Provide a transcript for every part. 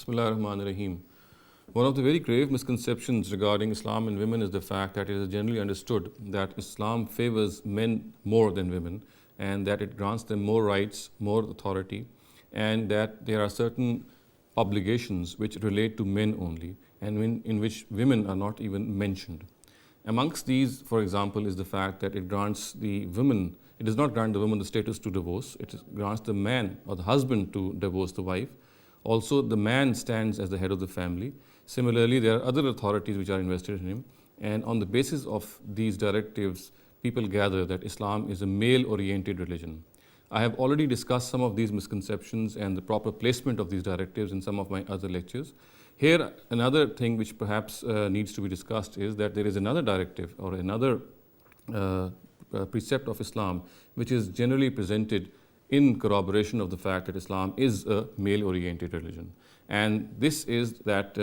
Bismillah ar-Rahman ar-Rahim. One of the very grave misconceptions regarding Islam and women is the fact that it is generally understood that Islam favors men more than women and that it grants them more rights, more authority, and that there are certain obligations which relate to men only and in which women are not even mentioned. Amongst these, for example, is the fact that it grants the women, it does not grant the woman the status to divorce, it grants the man or the husband to divorce the wife. Also, the man stands as the head of the family. Similarly, there are other authorities which are invested in him, and on the basis of these directives, people gather that Islam is a male-oriented religion. I have already discussed some of these misconceptions and the proper placement of these directives in some of my other lectures. Here, another thing which perhaps needs to be discussed is that there is another directive or another precept of Islam which is generally presented in corroboration of the fact that Islam is a male-oriented religion. And this is that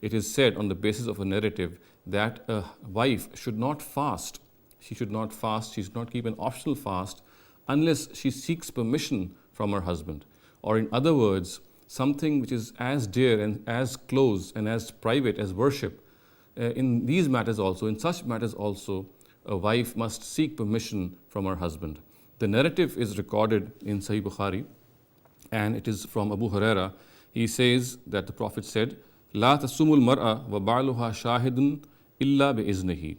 it is said on the basis of a narrative that a wife should not fast. She should not fast, she should not keep an optional fast unless she seeks permission from her husband. Or in other words, something which is as dear and as close and as private as worship. In these matters also, in such matters also, a wife must seek permission from her husband. The narrative is recorded in Sahih Bukhari, and it is from Abu Huraira. He says that the Prophet said, "La tasumul mar'a wa ba'luha shahidun illa bi'iznihi."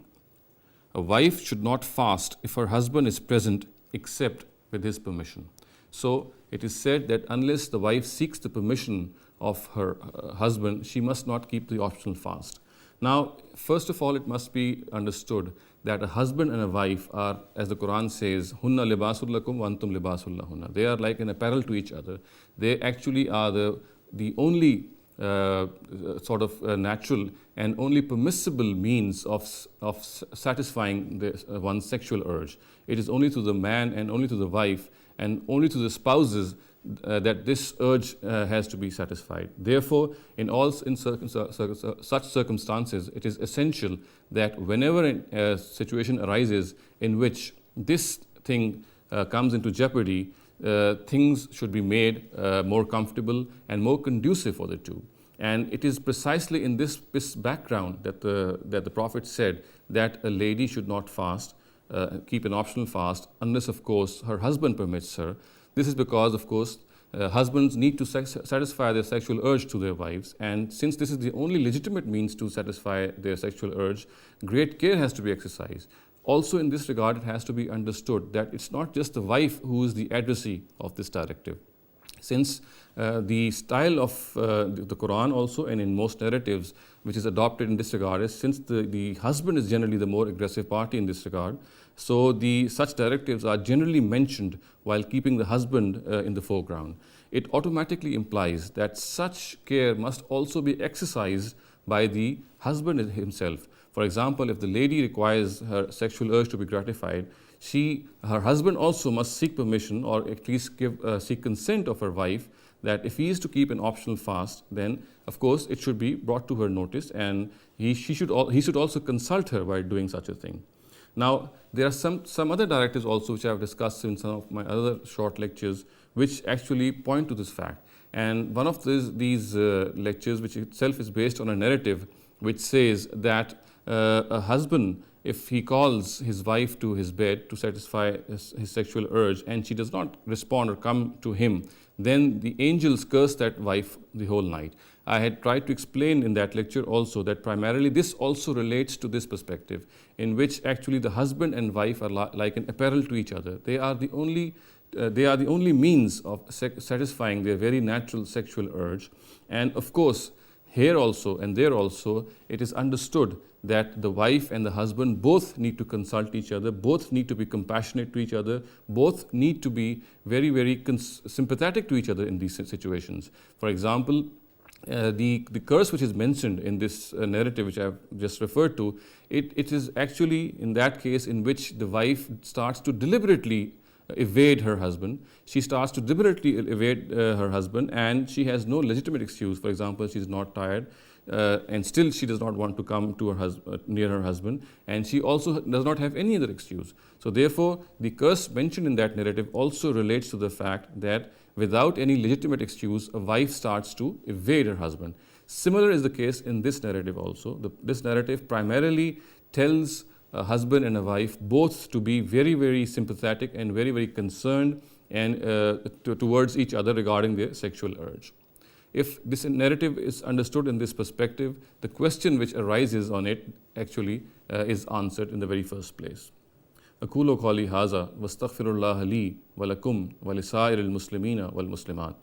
A wife should not fast if her husband is present except with his permission. So it is said that unless the wife seeks the permission of her husband, she must not keep the optional fast. Now, first of all, it must be understood that a husband and a wife are, as the Quran says, "Hunna libasul lakum wa antum libasul lahunna." They are like an apparel to each other. They actually are the only sort of natural and only permissible means of satisfying one's sexual urge. It is only to the man and only to the wife and only to the spouses that this urge has to be satisfied. Therefore, in such circumstances, it is essential that whenever a situation arises in which this thing comes into jeopardy, things should be made more comfortable and more conducive for the two. And it is precisely in this background that the Prophet said that a lady should not fast, keep an optional fast, unless, of course, her husband permits her. This is because, of course, husbands need to satisfy their sexual urge to their wives, and since this is the only legitimate means to satisfy their sexual urge, great care has to be exercised. Also, in this regard, it has to be understood that it's not just the wife who is the addressee of this directive. Since the style of the Quran also and in most narratives which is adopted in this regard is, since the husband is generally the more aggressive party in this regard, so such directives are generally mentioned while keeping the husband in the foreground. It automatically implies that such care must also be exercised by the husband himself. For example, if the lady requires her sexual urge to be gratified, her husband also must seek permission or at least seek consent of her wife that if he is to keep an optional fast, then of course it should be brought to her notice, and he should also consult her while doing such a thing. Now, there are some other directives also which I have discussed in some of my other short lectures which actually point to this fact. And one of these lectures, which itself is based on a narrative which says that a husband, if he calls his wife to his bed to satisfy his sexual urge and she does not respond or come to him, then the angels curse that wife the whole night. I had tried to explain in that lecture also that primarily this also relates to this perspective, in which actually the husband and wife are like an apparel to each other. They are the only means of satisfying their very natural sexual urge. And of course, here also and there also, it is understood that the wife and the husband both need to consult each other, both need to be compassionate to each other, both need to be very, very sympathetic to each other in these situations. For example, the curse which is mentioned in this narrative which I have just referred to, it is actually in that case in which the wife starts to deliberately evade her husband. She starts to deliberately evade her husband, and she has no legitimate excuse. For example, she is not tired, and still she does not want to come to near her husband, and she also does not have any other excuse. So therefore, the curse mentioned in that narrative also relates to the fact that without any legitimate excuse, a wife starts to evade her husband. Similar is the case in this narrative also. This narrative primarily tells a husband and a wife both to be very, very sympathetic and very, very concerned and towards each other regarding their sexual urge. If this narrative is understood in this perspective, the question which arises on it actually is answered in the very first place. أقول قولي هذا واستغفر الله لي ولكم ولسائر المسلمين والمسلمات.